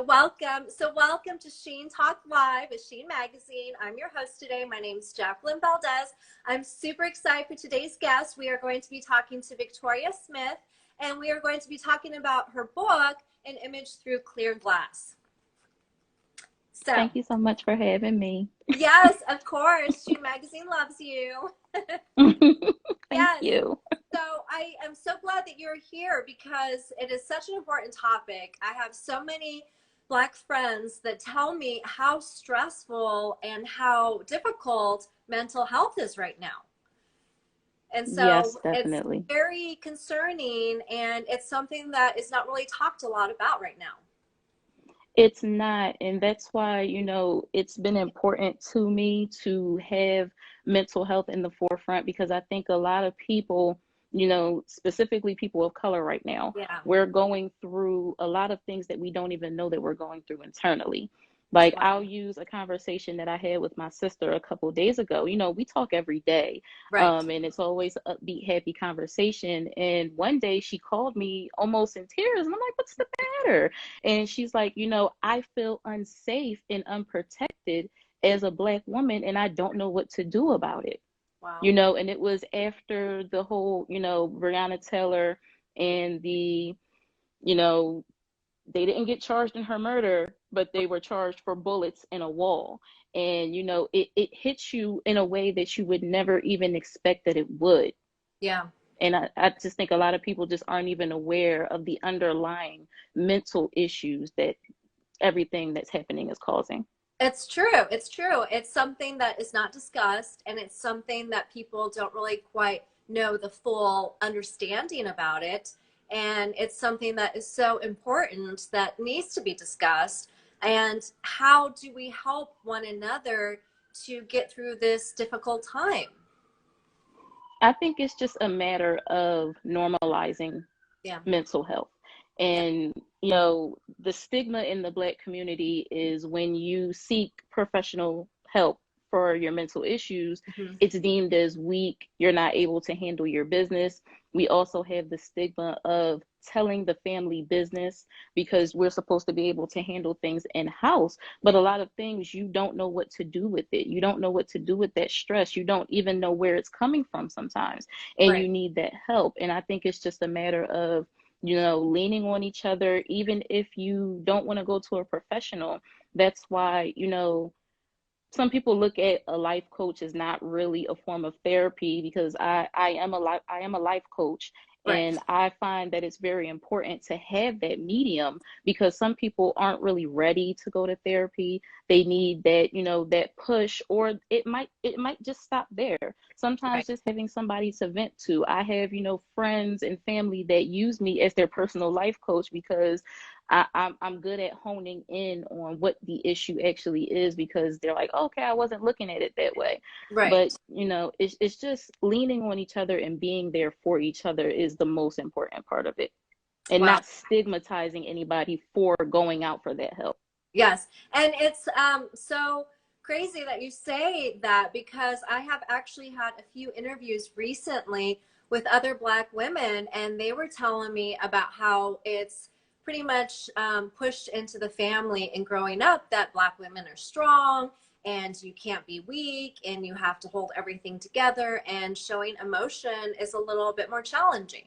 Welcome to Sheen Talk Live with Sheen Magazine. I'm your host today. My name is Jacqueline Valdez. I'm super excited for today's guest. We are going to be talking to Victoria Smith, and we are going to be talking about her book, An Image Through Clear Glass. So, thank you so much for having me. Yes, of course. Sheen Magazine loves you. Thank you. So I am so glad that you're here because it is such an important topic. I have so many Black friends that tell me how stressful and how difficult mental health is right now. And so Yes, definitely. It's very concerning, and it's something that is not really talked a lot about right now. It's not, and that's why, it's been important to me to have mental health in the forefront, because I think a lot of people, specifically people of color right now, Yeah. we're going through a lot of things that we don't even know that we're going through internally. Like, Wow. I'll use a conversation that I had with my sister a couple of days ago. We talk every day, Right. and it's always an upbeat, happy conversation. And one day she called me almost in tears, and I'm like, "What's the matter?" And she's like, "I feel unsafe and unprotected as a Black woman, and I don't know what to do about it." Wow. And it was after the whole, Breonna Taylor and they didn't get charged in her murder, but they were charged for bullets in a wall. And, it hits you in a way that you would never even expect that it would. Yeah. And I just think a lot of people just aren't even aware of the underlying mental issues that everything that's happening is causing. It's true. It's true. It's something that is not discussed, and it's something that people don't really quite know the full understanding about it. And it's something that is so important that needs to be discussed. And how do we help one another to get through this difficult time? I think it's just a matter of normalizing mental health. And, the stigma in the Black community is when you seek professional help for your mental issues, it's deemed as weak. You're not able to handle your business. We also have the stigma of telling the family business, because we're supposed to be able to handle things in house. But a lot of things, you don't know what to do with it. You don't know what to do with that stress. You don't even know where it's coming from sometimes. And Right. You need that help. And I think it's just a matter of, leaning on each other, even if you don't want to go to a professional. That's why, some people look at a life coach as not really a form of therapy, because I am a life coach. Right. And I find that it's very important to have that medium, because some people aren't really ready to go to therapy. They need that, that push, or it might just stop there. Sometimes Right. just having somebody to vent to. I have, friends and family that use me as their personal life coach, because I'm good at honing in on what the issue actually is, because they're like, okay, I wasn't looking at it that way. Right. But, it's just leaning on each other and being there for each other is the most important part of it. And Wow. not stigmatizing anybody for going out for that help. Yes. And it's so crazy that you say that, because I have actually had a few interviews recently with other Black women, and they were telling me about how it's pretty much pushed into the family and growing up that Black women are strong and you can't be weak and you have to hold everything together, and showing emotion is a little bit more challenging.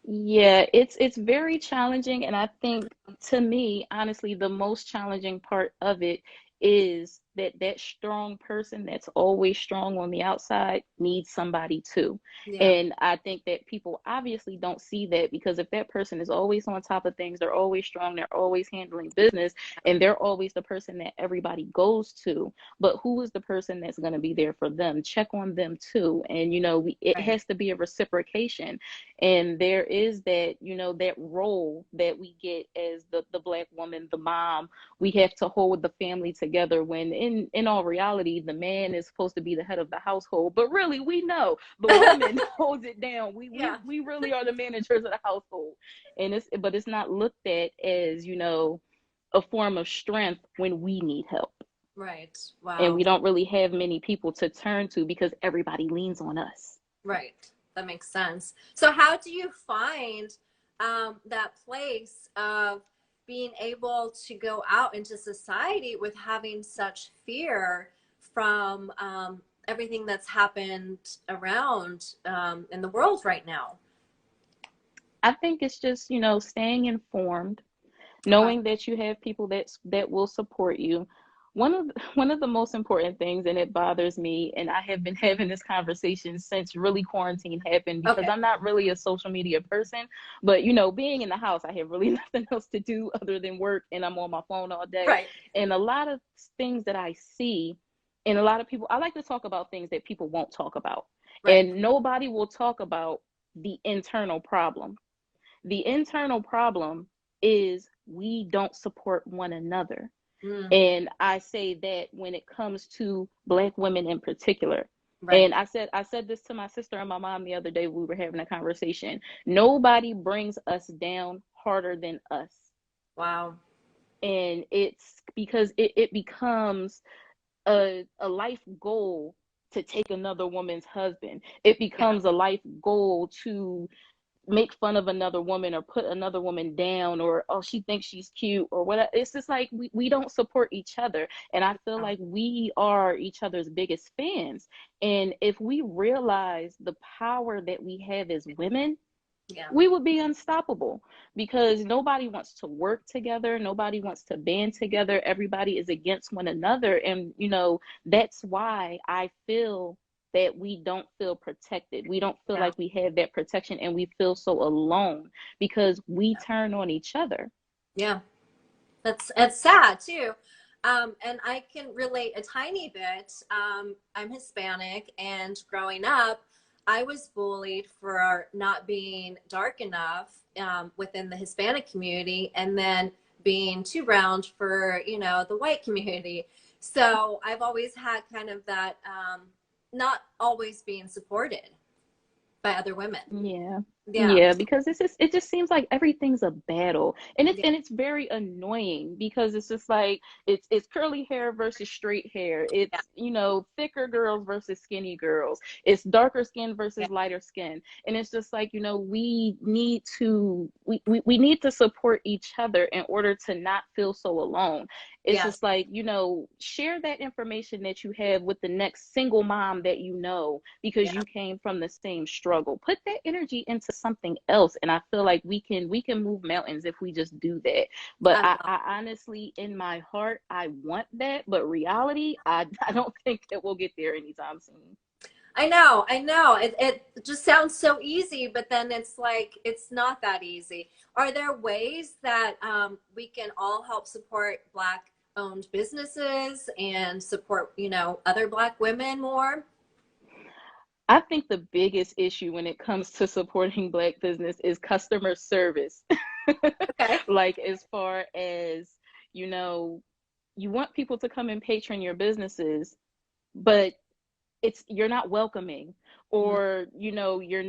Yeah, it's very challenging. And I think, to me, honestly, the most challenging part of it is that strong person that's always strong on the outside needs somebody too. Yeah. And I think that people obviously don't see that, because if that person is always on top of things, they're always strong, they're always handling business, and they're always the person that everybody goes to. But who is the person that's going to be there for them? Check on them too. And, it Right. has to be a reciprocation. And there is that, that role that we get as the Black woman, the mom. We have to hold the family together, when in all reality, the man is supposed to be the head of the household. But really, we know the woman holds it down. We really are the managers of the household. And it's not looked at as, a form of strength when we need help. Right. Wow. And we don't really have many people to turn to, because everybody leans on us. Right. That makes sense. So how do you find that place of being able to go out into society with having such fear from everything that's happened around in the world right now? I think it's just, staying informed, Okay. knowing that you have people that will support you. One of the most important things, and it bothers me, and I have been having this conversation since really quarantine happened, because Okay. I'm not really a social media person, but being in the house, I have really nothing else to do other than work, and I'm on my phone all day. Right. And a lot of things that I see, and a lot of people, I like to talk about things that people won't talk about, Right. and nobody will talk about the internal problem. The internal problem is we don't support one another. Mm, And I say that when it comes to Black women in particular. right. And I said this to my sister and my mom the other day. We were having a conversation. Nobody brings us down harder than us. Wow. And it's because it becomes a life goal to take another woman's husband. It Yeah. becomes a life goal to make fun of another woman or put another woman down, or oh, she thinks she's cute or whatever. It's just like we don't support each other, and I feel like we are each other's biggest fans. And if we realize the power that we have as women, Yeah. we would be unstoppable, because nobody wants to work together, nobody wants to band together, everybody is against one another. And that's why I feel that we don't feel protected, we don't feel Yeah. like we have that protection, and we feel so alone because we turn on each other. Yeah. That's sad too. And I can relate a tiny bit. I'm Hispanic, and growing up, I was bullied for not being dark enough within the Hispanic community, and then being too brown for, the white community. So I've always had kind of that not always being supported by other women. Yeah. Yeah. Yeah, because it just seems like everything's a battle. And it's Yeah. and it's very annoying, because it's just like it's curly hair versus straight hair. Yeah. It's, thicker girls versus skinny girls. It's darker skin Yeah. versus lighter skin. And it's just like, we need to support each other in order to not feel so alone. It's Yes. just like, share that information that you have with the next single mom that because Yeah. you came from the same struggle. Put that energy into something else. And I feel like we can move mountains if we just do that. But I I honestly, in my heart, I want that. But reality, I don't think that we'll get there anytime soon. I know, I know. It just sounds so easy, but then it's like it's not that easy. Are there ways that we can all help support Black owned businesses and support, other Black women more? I think the biggest issue when it comes to supporting Black business is customer service. Okay. Like, as far as, you know, you want people to come and patron your businesses, but you're not welcoming, Mm, or you're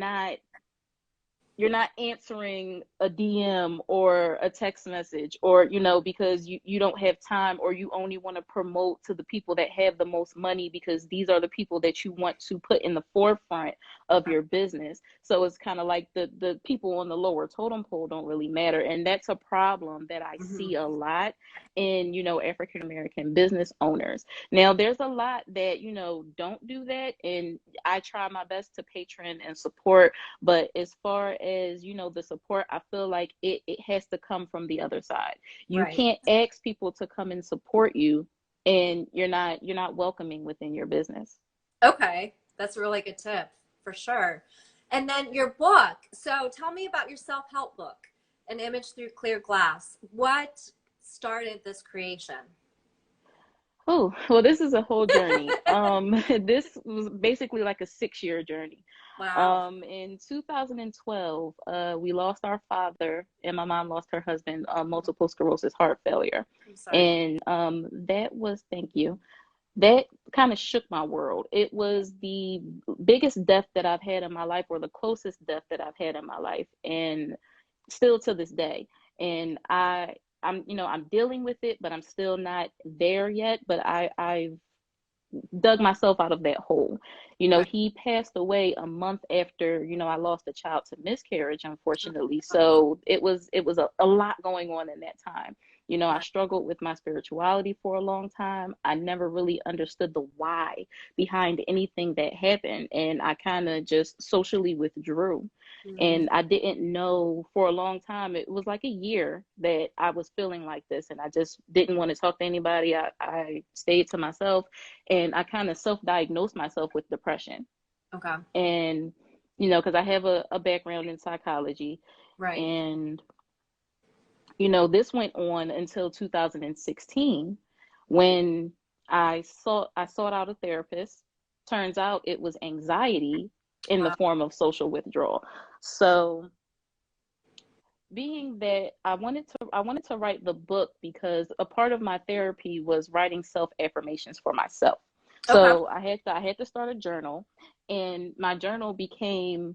not answering a DM or a text message, or because you don't have time, or you only want to promote to the people that have the most money, because these are the people that you want to put in the forefront of your business. So it's kind of like the people on the lower totem pole don't really matter. And that's a problem that I mhm. see a lot in African American business owners. Now, there's a lot that don't do that, and I try my best to patron and support. But as far as, the support, I feel like it has to come from the other side. You Right. can't ask people to come and support you, and you're not welcoming within your business. Okay. That's a really good tip for sure. And then your book. So tell me about your self-help book, An Image Through Clear Glass. What started this creation? Oh, well, this is a whole journey. This was basically like a 6-year journey. Wow. In 2012, we lost our father, and my mom lost her husband, multiple sclerosis, heart failure. I'm sorry. And thank you. That kind of shook my world. It was the biggest death that I've had in my life, or the closest death that I've had in my life, and still to this day. And I'm dealing with it, but I'm still not there yet. But I've dug myself out of that hole. You know, Right. he passed away a month after, you know, I lost a child to miscarriage, unfortunately. So it was a lot going on in that time. You know, I Right. struggled with my spirituality for a long time. I never really understood the why behind anything that happened. And I kind of just socially withdrew. Mm. And I didn't know for a long time. It was like a year that I was feeling like this. And I just didn't want to talk to anybody. I stayed to myself, and I kind of self-diagnosed myself with depression. Okay. And, you know, because I have a background in psychology. Right. And you know, this went on until 2016 when I sought out a therapist. Turns out it was anxiety in the Wow. form of social withdrawal. So being that I wanted to write the book because a part of my therapy was writing self affirmations for myself. Okay. So I had to start a journal, and my journal became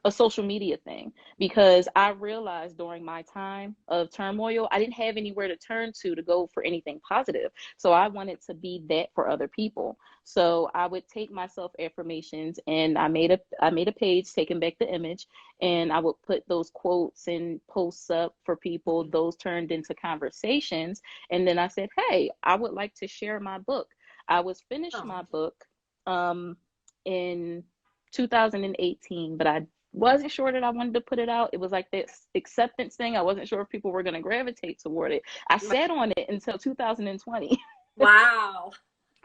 a social media thing because I realized during my time of turmoil, I didn't have anywhere to turn to go for anything positive. So I wanted to be that for other people. So I would take my self affirmations, and I made a page taking back the image, and I would put those quotes and posts up for people. Those turned into conversations, and then I said, "Hey, I would like to share my book." I was finished Oh. my book in 2018, but I wasn't sure that I wanted to put it out. It was like this acceptance thing. I wasn't sure if people were going to gravitate toward it. I sat on it until 2020, Wow.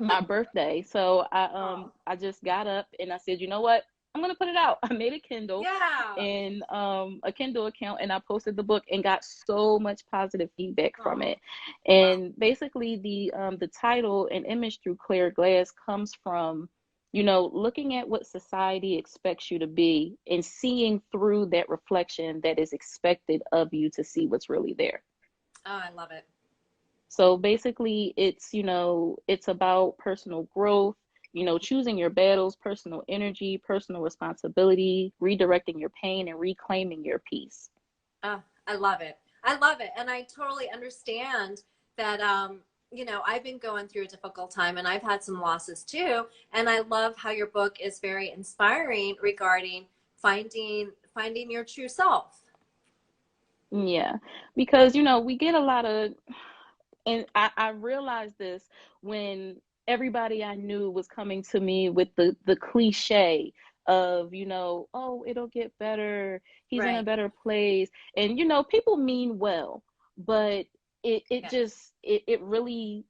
my birthday. So Oh. I just got up and I said, you know what? I'm going to put it out. I made a Kindle Yeah. and a Kindle account, and I posted the book and got so much positive feedback from Oh. it. Wow. And basically the title, An Image Through Clear Glass, comes from, you know, looking at what society expects you to be and seeing through that reflection that is expected of you to see what's really there. Oh, I love it. So basically, it's, you know, it's about personal growth, you know, choosing your battles, personal energy, personal responsibility, redirecting your pain, and reclaiming your peace. Oh, I love it. I love it. And I totally understand that, I've been going through a difficult time and I've had some losses too. And I love how your book is very inspiring regarding finding your true self. Yeah, because, you know, we get a lot of, and I realized this when everybody I knew was coming to me with the cliche of, you know, oh, it'll get better. He's in a Right. better place. And, you know, people mean well, but it Yeah. just, it really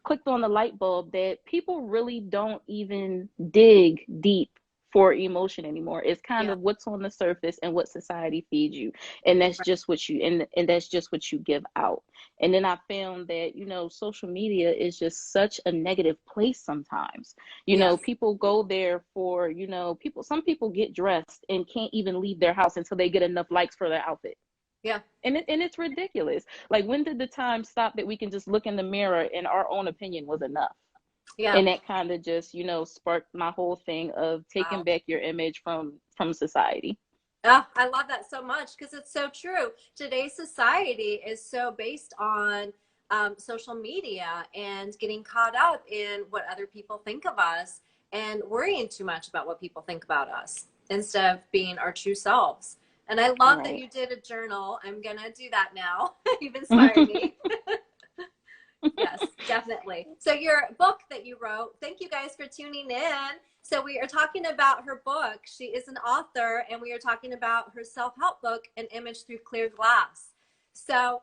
clicked on the light bulb that people really don't even dig deep for emotion anymore. It's kind Yeah. of what's on the surface and what society feeds you. And that's Right. just what you and that's just what you give out. And then I found that, you know, social media is just such a negative place sometimes. You know, Yes. people go there for, you know, some people get dressed and can't even leave their house until they get enough likes for their outfit. Yeah. And it's ridiculous. Like, when did the time stop that we can just look in the mirror and our own opinion was enough? Yeah. And that kind of just, you know, sparked my whole thing of taking Wow. back your image from society. Oh, I love that so much because it's so true. Today's society is so based on social media and getting caught up in what other people think of us and worrying too much about what people think about us instead of being our true selves. And I love that Right. you did a journal. I'm going to do that now. You've inspired me. Yes, definitely. So your book that you wrote, thank you guys for tuning in. So we are talking about her book. She is an author, and we are talking about her self-help book, An Image Through Clear Glass. So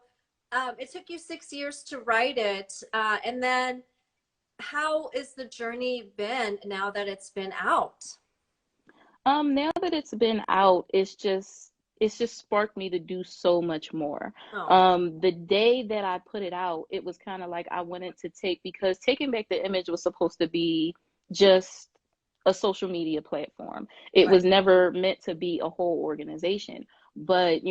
it took you 6 years to write it. And then how is the journey been now that it's been out? Now that it's been out, it's just sparked me to do so much more. Oh, The day that I put it out, it was kind of like I wanted to because Taking Back the Image was supposed to be just a social media platform. It right. was never meant to be a whole organization. but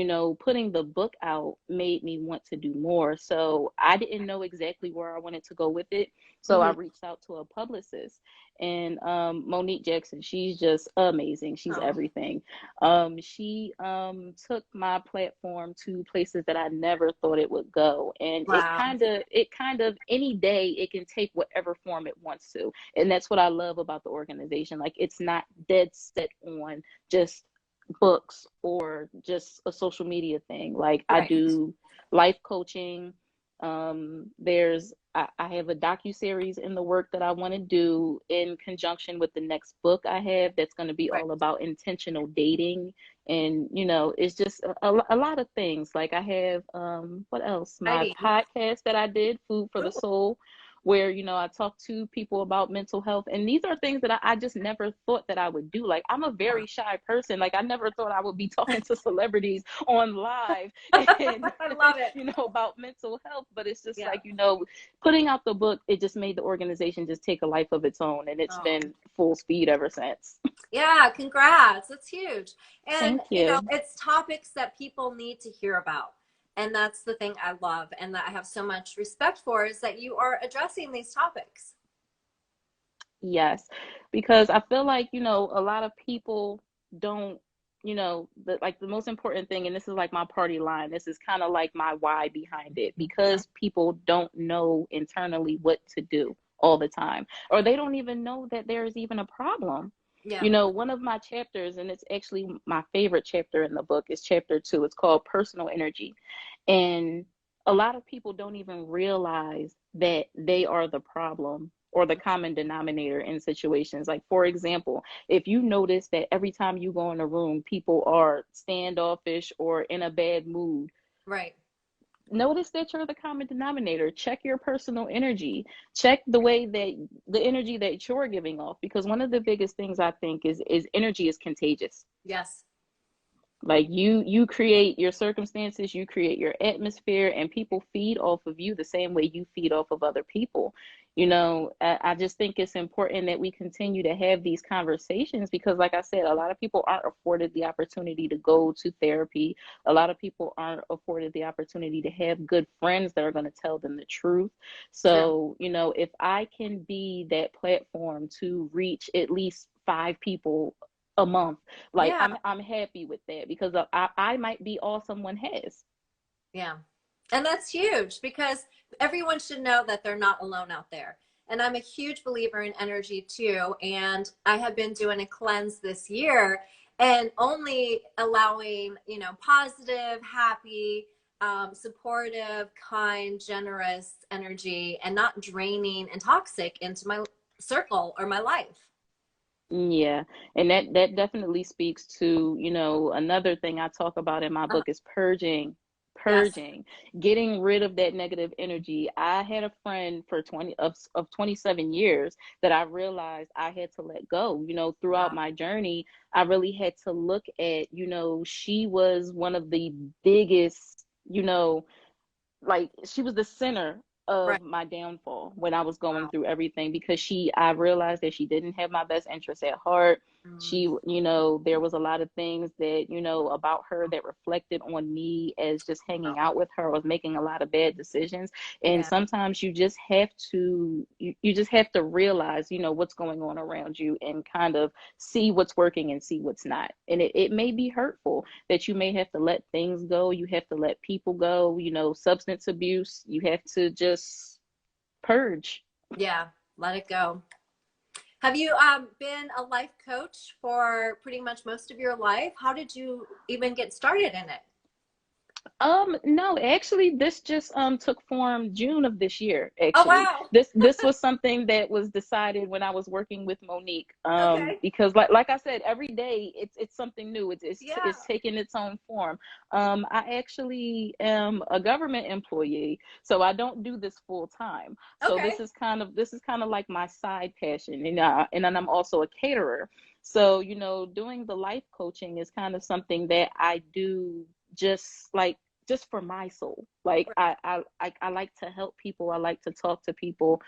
putting the book out made me want to do more. So I didn't know exactly where I wanted to go with it, so I reached out to a publicist, and Monique Jackson, she's just amazing. She's everything. She took my platform to places that I never thought it would go, and it kind of any day it can take whatever form it wants to, and that's what I love about the organization. Like, it's not dead set on just books or just a social media thing. Like, I do life coaching. I have a docu-series in the work that I want to do in conjunction with the next book I have that's going to be all about intentional dating. And, it's just a lot of things. Like, I have, what else? My podcast that I did, Food for the Soul, where, I talk to people about mental health. And these are things that I just never thought that I would do. Like, I'm a very shy person. Like, I never thought I would be talking to celebrities on live and, I love it. About mental health. But it's just like, putting out the book, it just made the organization just take a life of its own. And it's been full speed ever since. Yeah, congrats. That's huge. And, Thank you. It's topics that people need to hear about. And that's the thing I love and that I have so much respect for, is that you are addressing these topics. Yes, because I feel like, a lot of people don't, the most important thing, and this is like my party line, this is kind of like my why behind it, because people don't know internally what to do all the time, or they don't even know that there's even a problem. Yeah. One of my chapters, and it's actually my favorite chapter in the book, is chapter 2. It's called Personal Energy. And a lot of people don't even realize that they are the problem or the common denominator in situations. Like, for example, if you notice that every time you go in a room, people are standoffish or in a bad mood. Right. Notice that you're the common denominator. Check your personal energy. Check the way that the energy that you're giving off, because one of the biggest things I think is energy is contagious. Yes. Like, you create your circumstances, you create your atmosphere, and people feed off of you the same way you feed off of other people. I just think it's important that we continue to have these conversations, because, like I said, a lot of people aren't afforded the opportunity to go to therapy. A lot of people aren't afforded the opportunity to have good friends that are going to tell them the truth. So, if I can be that platform to reach at least 5 people a month, like, I'm happy with that, because I might be all someone has. Yeah. And that's huge, because everyone should know that they're not alone out there. And I'm a huge believer in energy too. And I have been doing a cleanse this year and only allowing, positive, happy, supportive, kind, generous energy, and not draining and toxic into my circle or my life. Yeah, and that definitely speaks to, another thing I talk about in my book is purging, getting rid of that negative energy. I had a friend for 27 years that I realized I had to let go. Throughout my journey, I really had to look at, she was one of the biggest, like, she was the center of my downfall when I was going through everything, because I realized that she didn't have my best interests at heart. She, there was a lot of things that, about her that reflected on me as just hanging out with her. I was making a lot of bad decisions. And sometimes you just have to, you just have to realize, what's going on around you, and kind of see what's working and see what's not. And it may be hurtful that you may have to let things go. You have to let people go, substance abuse. You have to just purge. Yeah, let it go. Have you been a life coach for pretty much most of your life? How did you even get started in it? No, actually, this just took form June of this year. Actually, oh wow, this was something that was decided when I was working with Monique. Because like I said, every day it's something new. It's taking its own form. I actually am a government employee, so I don't do this full time. So this is kind of like my side passion, and then I'm also a caterer. So doing the life coaching is kind of something that I do just for my soul. Like, I like to help people. I like to talk to people,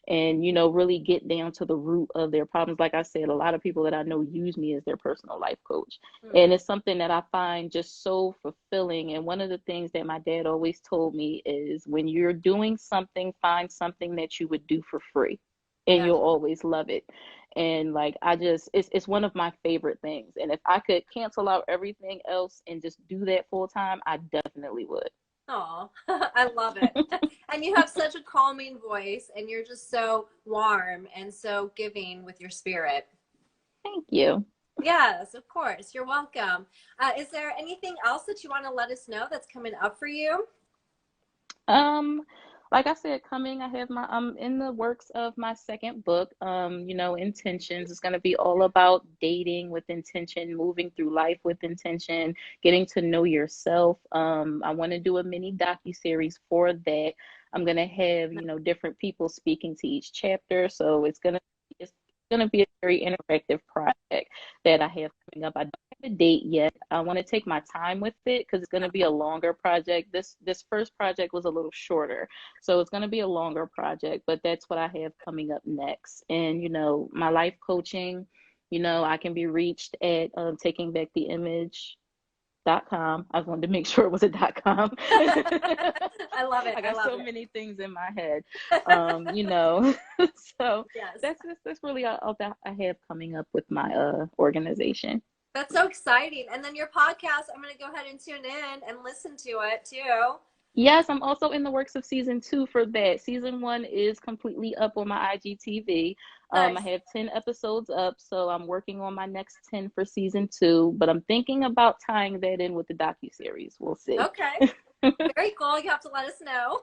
and, you know, really get down to the root of their problems. Like I said, a lot of people that I know use me as their personal life coach. And it's something that I find just so fulfilling. And one of the things that my dad always told me is when you're doing something, find something that you would do for free and you'll always love it. And like, it's one of my favorite things. And if I could cancel out everything else and just do that full time, I definitely would. Oh, I love it. And you have such a calming voice, and you're just so warm and so giving with your spirit. Thank you. Yes, of course. You're welcome. Is there anything else that you want to let us know that's coming up for you? Like I said, I'm in the works of my second book, you know, Intentions. It's going to be all about dating with intention, moving through life with intention, getting to know yourself. I want to do a mini docuseries for that. I'm going to have, you know, different people speaking to each chapter. So it's going to be a very interactive project that I have coming up. I don't have a date yet. I want to take my time with it because it's going to be a longer project. This first project was a little shorter, so it's going to be a longer project, but that's what I have coming up next. And, you know, my life coaching, you know, I can be reached at takingbacktheimage.com. I wanted to make sure it was a .com. I love it. I got so many things in my head, you know. So yes. that's really all that I have coming up with my organization. That's so exciting. And then your podcast, I'm going to go ahead and tune in and listen to it too. Yes, I'm also in the works of season 2 for that. Season 1 is completely up on my IGTV. Nice. I have 10 episodes up, so I'm working on my next 10 for season 2, but I'm thinking about tying that in with the docuseries. We'll see. Okay. Very cool. You have to let us know.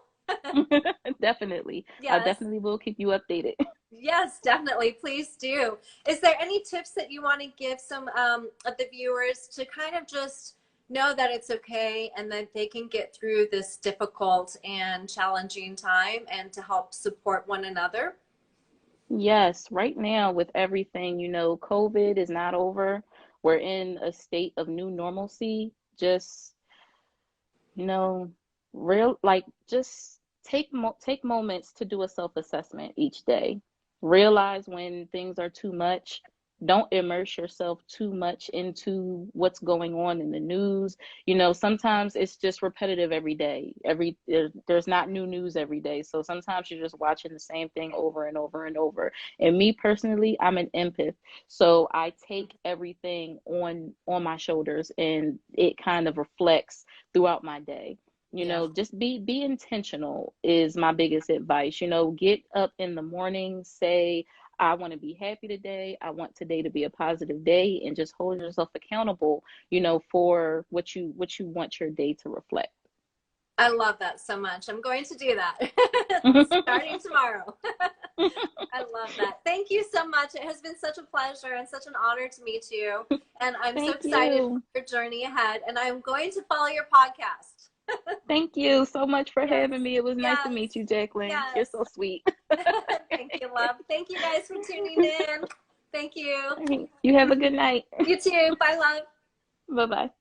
Definitely. Yes. I definitely will keep you updated. Yes, definitely. Please do. Is there any tips that you want to give some of the viewers to kind of just know that it's okay and that they can get through this difficult and challenging time and to help support one another? Yes, right now with everything, you know, COVID is not over. We're in a state of new normalcy. Just, you know, just take moments to do a self-assessment each day. Realize when things are too much. Don't immerse yourself too much into what's going on in the news. You know, sometimes it's just repetitive every day. There's not new news every day. So sometimes you're just watching the same thing over and over and over. And me personally, I'm an empath. So I take everything on my shoulders, and it kind of reflects throughout my day. You know, just be intentional is my biggest advice. You know, get up in the morning, say, I want to be happy today. I want today to be a positive day, and just hold yourself accountable, you know, for what you want your day to reflect. I love that so much. I'm going to do that starting tomorrow. I love that. Thank you so much. It has been such a pleasure and such an honor to meet you. And I'm so excited for your journey ahead. And I'm going to follow your podcast. Thank you so much for having me. It was nice to meet you, Jacqueline. You're so sweet. Thank you, love. Thank you guys for tuning in. Thank you. You have a good night. You too. Bye, love. Bye-bye.